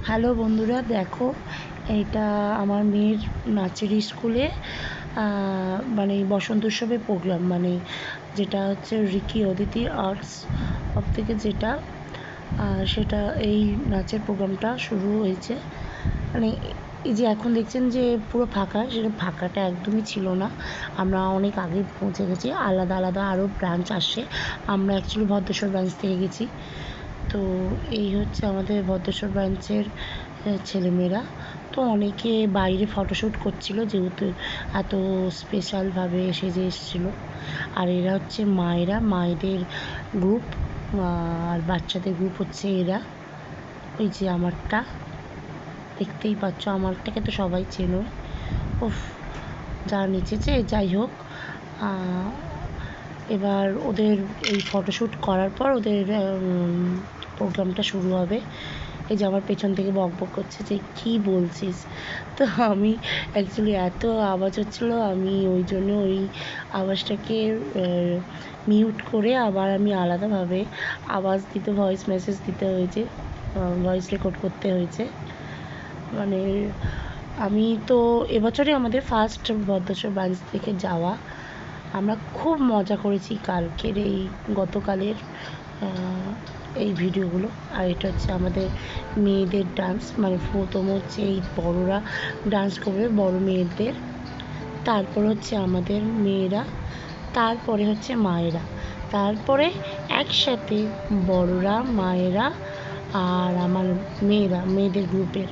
Hello বন্ধুরা, দেখো এটা আমার মেয়ের নাচের স্কুলে মানে বসন্ত উৎসবের প্রোগ্রাম, মানে যেটা হচ্ছে রিকি অদিতি আর্টস অফ থেকে যেটা সেটা এই নাচের প্রোগ্রামটা শুরু হয়েছে। মানে এই যে এখন দেখছেন যে পুরো ফাঁকা, সেটা ফাঁকাটা একদমই ছিল না। আমরা অনেক আগে পৌঁছে গেছি, আলাদা আলাদা আরও ব্রাঞ্চ আসছে। আমরা অ্যাকচুয়ালি ভদ্রেশ্বর ব্রাঞ্চ থেকে গেছি। তো এই হচ্ছে আমাদের ভদ্রেশ্বর ব্রাঞ্চের ছেলেমেয়েরা। তো অনেকে বাইরে ফটোশ্যুট করছিল, যেহেতু এত স্পেশালভাবে সেজে এসেছিলো। আর এরা হচ্ছে মায়েরা, মায়েদের গ্রুপ, আর বাচ্চাদের গ্রুপ হচ্ছে এরা। ওই যে আমারটা দেখতেই পাচ্ছ, আমারটাকে তো সবাই চেনো। উফ, যা নেচেছে। যাই হোক, এবার ওদের এই ফটোশ্যুট করার পর ওদের প্রোগ্রামটা শুরু হবে। এই যে আমার পেছন থেকে বকবক করছে যে কী বলছিস। তো আমি অ্যাকচুয়ালি এত আওয়াজ হচ্ছিলো, আমি ওই জন্য ওই আওয়াজটাকে মিউট করে আবার আমি আলাদাভাবে আওয়াজ দিতে, ভয়েস মেসেজ দিতে হয়েছে, ভয়েস রেকর্ড করতে হয়েছে। মানে আমি তো এবছরে আমাদের ফার্স্ট ভদ্রেশ্বর ব্রাঞ্চ থেকে যাওয়া। আমরা খুব মজা করেছি কালকের এই গতকালের এই ভিডিওগুলো। আর এটা হচ্ছে আমাদের মেয়েদের ডান্স, মানে প্রথম হচ্ছে এই বড়রা ডান্স করবে, বড় মেয়েদের, তারপর হচ্ছে আমাদের মেয়েরা, তারপরে হচ্ছে মায়েরা, তারপরে একসাথে বড়রা, মায়েরা আর আমার মেয়েরা, মেয়েদের গ্রুপের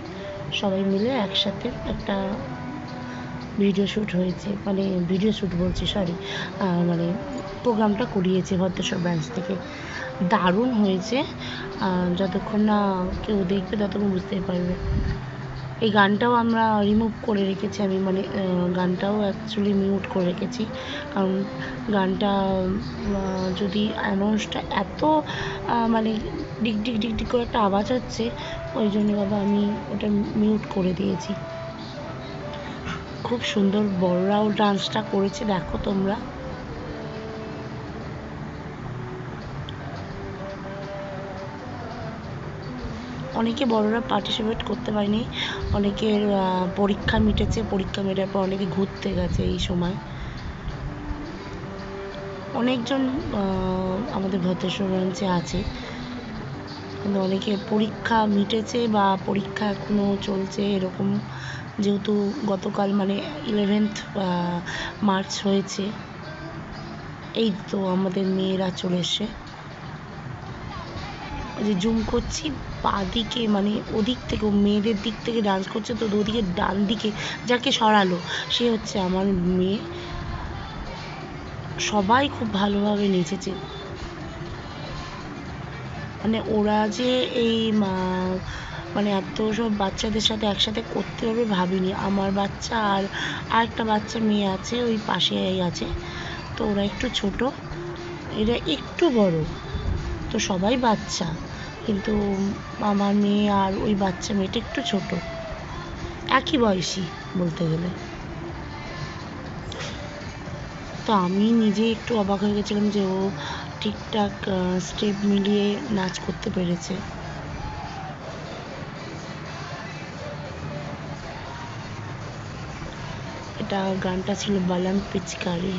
সবাই মিলে একসাথে একটা ভিডিও শ্যুট হয়েছে। মানে ভিডিও শ্যুট বলছি, সরি, মানে প্রোগ্রামটা করিয়েছে ভদ্রেশ্বর ব্রাঞ্চ থেকে। দারুণ হয়েছে। যতক্ষণ না কেউ দেখবে ততক্ষণ বুঝতেই পারবে। এই গানটাও আমরা রিমুভ করে রেখেছি, আমি মানে গানটাও অ্যাকচুয়ালি মিউট করে রেখেছি, কারণ গানটা যদি অ্যানাউন্সটা এত মানে ডিক ডিক ডিক ডিক করে একটা আওয়াজ হচ্ছে, ওই জন্য বাবা আমি ওটা মিউট করে দিয়েছি। খুব সুন্দর বড়রাও ডান্সটা করেছে, দেখো তোমরা। অনেকে বড়রা পার্টিসিপেট করতে পারেনি, অনেকের পরীক্ষা মিটেছে, পরীক্ষা মেটার পর অনেকে ঘুরতে গেছে। এই সময় অনেকজন আমাদের ভদ্রেশ্বর ব্রাঞ্চে আছে, কিন্তু অনেকের পরীক্ষা মিটেছে বা পরীক্ষা এখনও চলছে এরকম। যেহেতু গতকাল মানে 11th মার্চ হয়েছে, এই তো আমাদের মেয়েরা চলে এসছে। যে জুম করছি বাঁদিকে, মানে ওদিক থেকে, মেয়েদের দিক থেকে ডান্স করছে, তো ওদিকে ডান দিকে যাকে সরালো সে হচ্ছে আমার মেয়ে। সবাই খুব ভালোভাবে নেচেছে। মানে ওরা যে এই মানে এত সব বাচ্চাদের সাথে একসাথে করতে হবে ভাবিনি। আমার বাচ্চা আর আরেকটা বাচ্চা মেয়ে আছে, ওই পাশেই আছে, তো ওরা একটু ছোট, এরা একটু বড়, তো সবাই বাচ্চা, কিন্তু আমার মেয়ে আর ওই বাচ্চা মেয়েটা একটু ছোট, একই বয়সী বলতে গেলে। তো আমি নিজে একটু অবাক হয়ে গেছিলাম যে ও ঠিকঠাক স্টেপ মিলিয়ে নাচ করতে পেরেছে। এটা গানটা ছিল বালাম পিচকারি।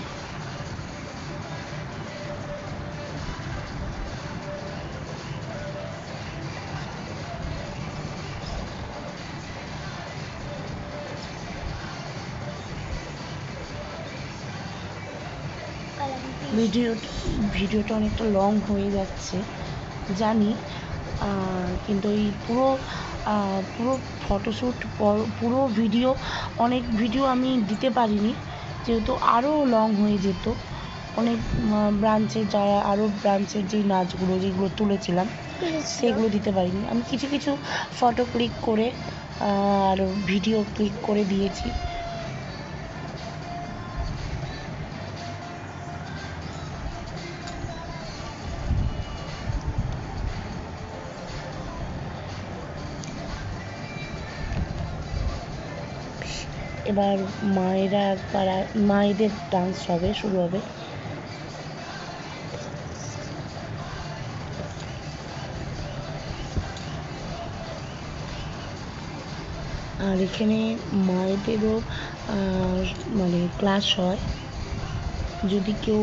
ভিডিওটা অনেকটা লং হয়ে যাচ্ছে জানি, কিন্তু এই পুরো পুরো ফটোশ্যুট, পুরো ভিডিও, অনেক ভিডিও আমি দিতে পারিনি, যেহেতু আরও লং হয়ে যেত। অনেক ব্রাঞ্চের, যারা আরও ব্রাঞ্চের যেই নাচগুলো যেগুলো তুলেছিলাম সেগুলো দিতে পারিনি। আমি কিছু কিছু ফটো ক্লিক করে আর ভিডিও ক্লিক করে দিয়েছি। এবার মায়েরা একবার, মায়েদের ডান্স হবে, শুরু হবে। আর এখানে মায়েদেরও মানে ক্লাস হয়। যদি কেউ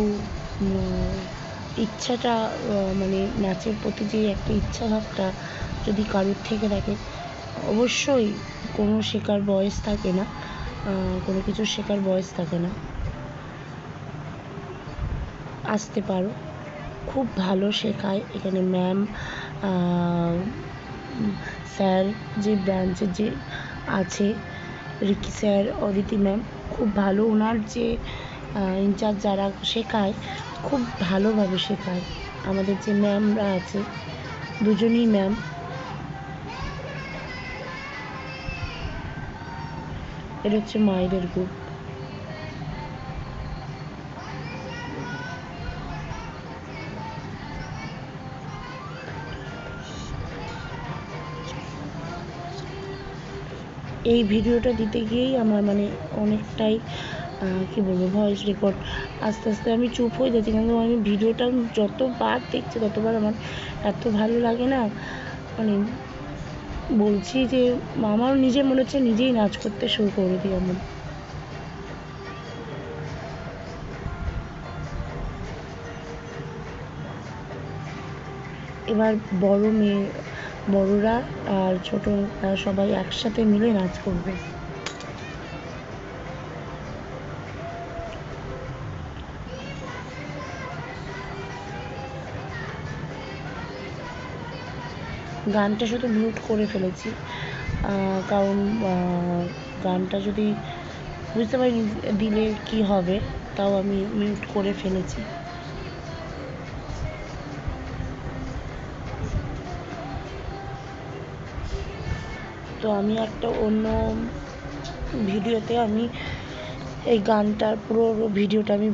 ইচ্ছাটা মানে নাচের প্রতি যে একটা ইচ্ছা ভাবটা যদি কারোর থেকে থাকে, অবশ্যই কোনো শেখার বয়স থাকে না, কোনো কিছু শেখার বয়স থাকে না, আসতে পারো। খুব ভালো শেখায় এখানে ম্যাম, স্যার যে ব্রাঞ্চের যে আছে, রিকি স্যার, অদিতি ম্যাম, খুব ভালো। ওনার যে ইনচার্জ যারা শেখায়, খুব ভালোভাবে শেখায়। আমাদের যে ম্যামরা আছে, দুজনই ম্যাম। এটা হচ্ছে মায়েদের গ্রুপ। এই ভিডিওটা দিতে গিয়েই আমার মানে অনেকটাই কী বলবো, ভয়েস রেকর্ড আস্তে আস্তে আমি চুপ হয়ে যাচ্ছি, কিন্তু আমি ভিডিওটা যতবার দেখছি ততবার আমার এত ভালো লাগে না, মানে বলছি যে আমার নিজের মনে হচ্ছে নিজেই নাচ করতে শুরু করে দিই এমন। এবার বড়রা আর ছোটরা সবাই একসাথে মিলে নাচ করবে। গানটা শুধু মিউট করে ফেলেছি, কারণ গানটা যদি বুঝতে পারি দিলে কি হবে, তাও আমি মিউট করে ফেলেছি। তো আমি একটা অন্য ভিডিওতে আমি এই গানটার পুরো ভিডিওটা আমি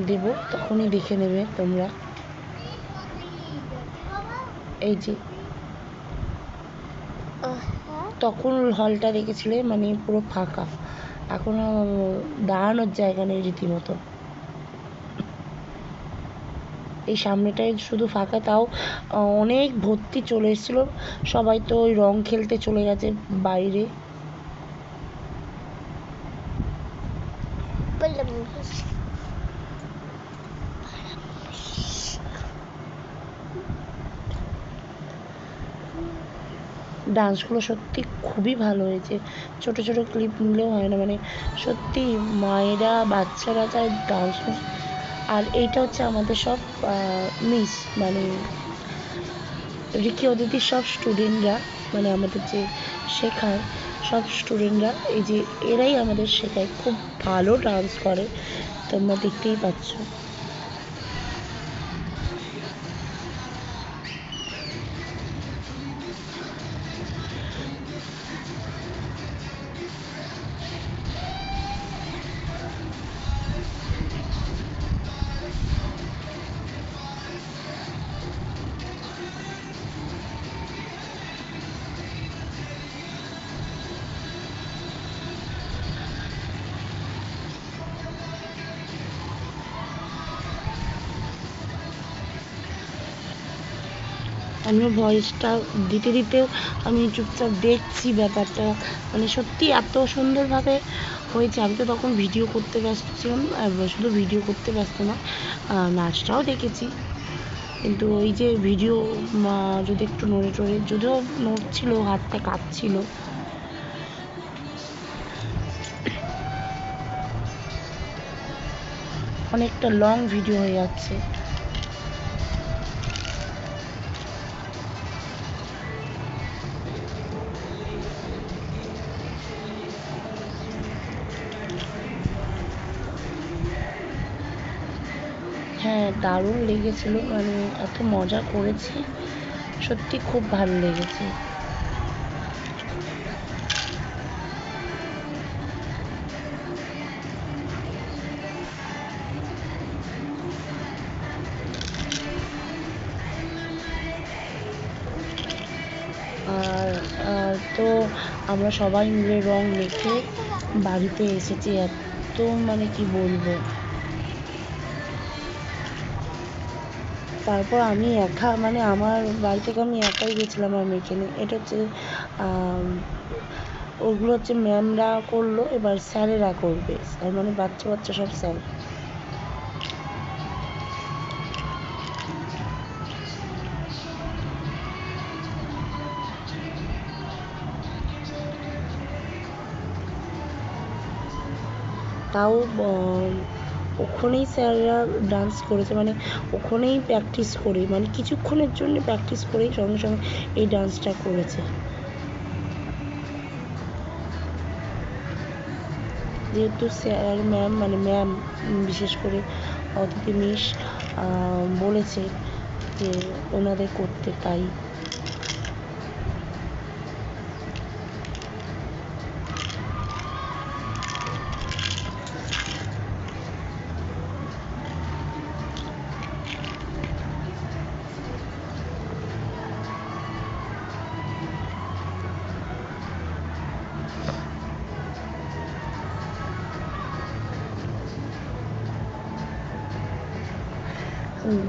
দেব, তখনই দেখে নেবে তোমরা। এই যে তখন হলটা দেখেছিলে মানে পুরো ফাঁকা, এখনো দাঁড়ানোর জায়গা নেই রীতিমতো। এই সামনেটাই শুধু ফাঁকা, তাও অনেক ভর্তি চলে এসেছিলো, সবাই তো ওই রং খেলতে চলে গেছে বাইরে। ডান্সগুলো সত্যি খুবই ভালো হয়েছে, ছোট ছোট ক্লিপ নিলেও হয় না, মানে সত্যি মায়েরা বাচ্চারা যায় ডান্স। আর এইটা হচ্ছে আমাদের সব মিস, মানে রিকি অদিতির সব স্টুডেন্টরা, মানে আমাদের যে শেখায় সব স্টুডেন্টরা, এই যে এরাই আমাদের শেখায়, খুব ভালো ডান্স করে, তোমরা দেখতেই পাচ্ছ। আমিও ভয়েসটা দিতে দিতেও আমি চুপচাপ দেখছি ব্যাপারটা, মানে সত্যি এত সুন্দরভাবে হয়েছে। আমি তো তখন ভিডিও করতে ব্যস্ত ছিলাম, শুধু ভিডিও করতে ব্যস্ত না, নাচটাও দেখেছি, কিন্তু ওই যে ভিডিও যদি একটু নড়ে টড়ে, যদিও নড়ছিল, হাতটা কাঁপছিল। অনেকটা লং ভিডিও হয়ে যাচ্ছে। হ্যাঁ, দারুণ লেগেছিল, মানে এত মজা করেছি, সত্যি খুব ভালো লেগেছে। আর তো আমরা সবাই মিলে রং মেখে বাড়িতে এসেছি, এত মানে কি বলবো। তারপর আমি একা, মানে আমার বাড়ি থেকে আমি একাই গেছিলাম আর মেখে নিয়ে। এটা হচ্ছে ওগুলো হচ্ছে ম্যামরা করলো, এবার স্যারেরা করবে, স্যার মানে বাচ্চা বাচ্চা সব স্যার। তাও ওখানেই স্যাররা ডান্স করেছে, মানে ওখানেই প্র্যাকটিস করে, মানে কিছুক্ষণের জন্য প্র্যাকটিস করেই সঙ্গে সঙ্গে এই ডান্সটা করেছে। যেহেতু স্যার ম্যাম মানে ম্যাম বিশেষ করে অদিতি মিস বলেছে যে ওনাদের করতে, তাই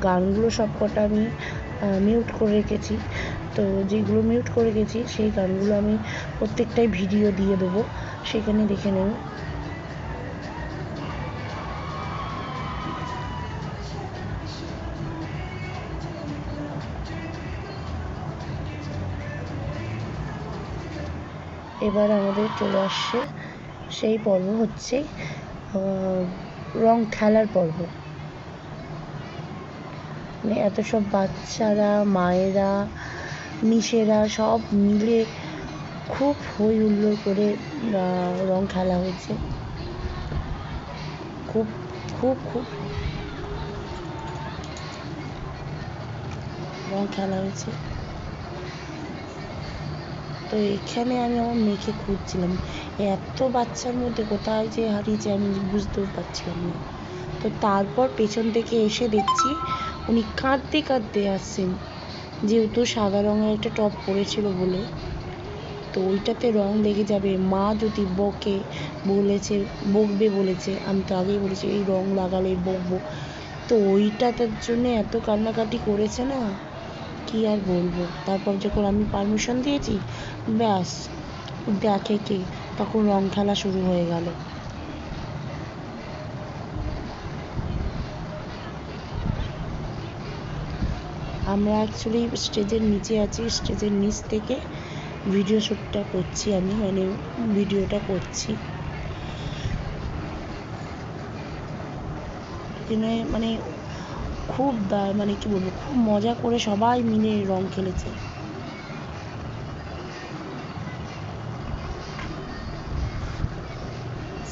গানগুলো সব কটা আমি মিউট করে রেখেছি। তো যেগুলো মিউট করে রেখেছি সেই গানগুলো আমি প্রত্যেকটাই ভিডিও দিয়ে দেবো, সেখানে দেখে নেব। এবার আমাদের চলে আসছে সেই পর্ব, হচ্ছে রং খেলার পর্ব। মানে এত সব বাচ্চারা, মায়েরা, মিসেরা সব মিলে খুব হই হুল্লোড় করে রং খেলা হয়েছে। খুব খুব খুব রং খেলা হয়েছে। তো এখানে আমি আমার মেয়েকে খুঁজছিলাম, এত বাচ্চার মধ্যে কোথায় যে হারিয়েছে আমি বুঝতেও পারছিলাম না। তো তারপর পেছন থেকে এসে দেখছি উনি কাঁদতে কাঁদতে আসছেন, যেহেতু সাদা রঙের একটা টপ পরেছিল বলে। তো ওইটাতে রং লেগে যাবে, মা যদি বকবে বলেছে, আমি তো আগেই বলেছি এই রং লাগালে বকবো। তো ওইটার জন্য এত কান্নাকাটি করেছে না, কি আর বলবো। তারপর যখন আমি পারমিশন দিয়েছি, ব্যাস দেখে কে, তখন রং খেলা শুরু হয়ে গেল। আমরা অ্যাকচুয়ালি স্টেজের নিচে আছি, স্টেজের নিচ থেকে ভিডিও শ্যুটটা করছি আমি, মানে ভিডিওটা করছি। এখানে মানে খুব মানে কি বলবো, খুব মজা করে সবাই মিলে রং খেলেছে।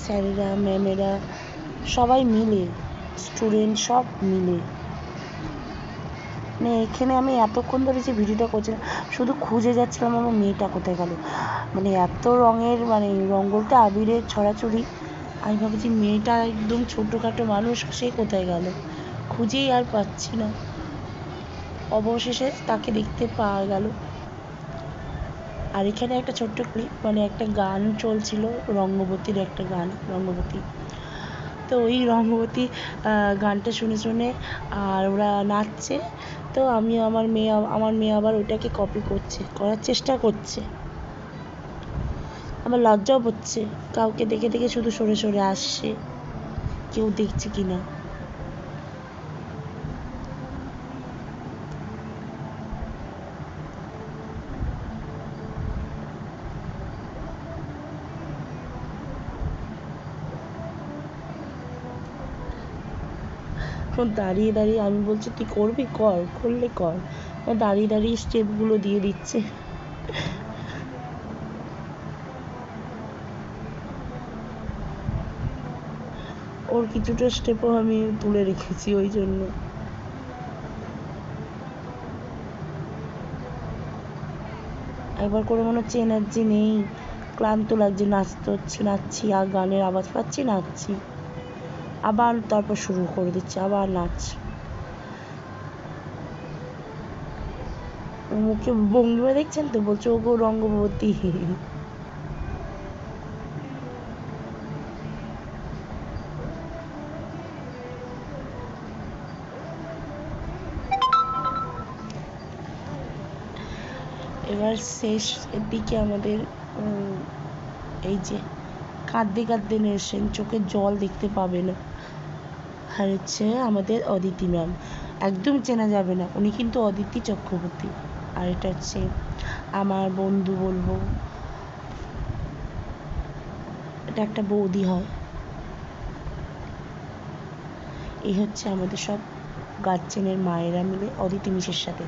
স্যারেরা, ম্যামেরা সবাই মিলে, স্টুডেন্ট সব মিলে। মানে এখানে আমি এতক্ষণ ধরে যে ভিডিওটা করছিলাম, শুধু খুঁজে যাচ্ছিলাম আমার মেয়েটা কোথায় গেল। মানে এত রঙের, মানে রঙ বলতে আবিরের ছড়াছড়ি, আমি ভাবছি মেয়েটা একদম ছোটোখাটো মানুষ, সে কোথায় গেল, খুঁজেই আর পাচ্ছি না। অবশেষে তাকে দেখতে পাওয়া গেল। আর এখানে একটা ছোট্ট ক্লিপ, মানে একটা গান চলছিল, রঙ্গবতীর একটা গান, রঙ্গবতী। তো ওই রঙ্গবতী গানটা শুনে শুনে আর ওরা নাচছে। তো আমার মেয়ে আবার ওইটাকে কপি করার চেষ্টা করছে। আমার লজ্জাও হচ্ছে, কাউকে দেখে দেখে শুধু সরে সরে আসছে, কেউ দেখছে কিনা। দাঁড়িয়ে দাঁড়িয়ে আমি বলছি তুই করবি, কর, করলে কর। দাঁড়িয়ে দাঁড়িয়ে স্টেপগুলো দিয়ে দিচ্ছে। ওর কিছুটা স্টেপও আমি তুলে রেখেছি ওই জন্য। একবার করে মনে হচ্ছে এনার্জি নেই, ক্লান্ত লাগছে, নাচছি আর গানের আওয়াজ পাচ্ছি, নাচছি, আবার তারপর শুরু করে দিচ্ছে আবার নাচ। মুখে ভঙ্গিমা দেখছেন তো, বলছে ওগো রঙ্গবতী। এবার শেষ দিকে আমাদের এই যে কাঁদতে কাঁদতে নিয়ে এসছেন, চোখের জল দেখতে পাবে না। আর হচ্ছে আমাদের অদিতি ম্যাম, একদম চেনা যাবে না, উনি কিন্তু অদিতি চক্রবর্তী। আর এটা হচ্ছে আমার বন্ধু বলবো, এটা একটা বৌদি হয়। এই হচ্ছে আমাদের সব গার্জেনের মায়েরা মিলে অদিতি মিসের সাথে।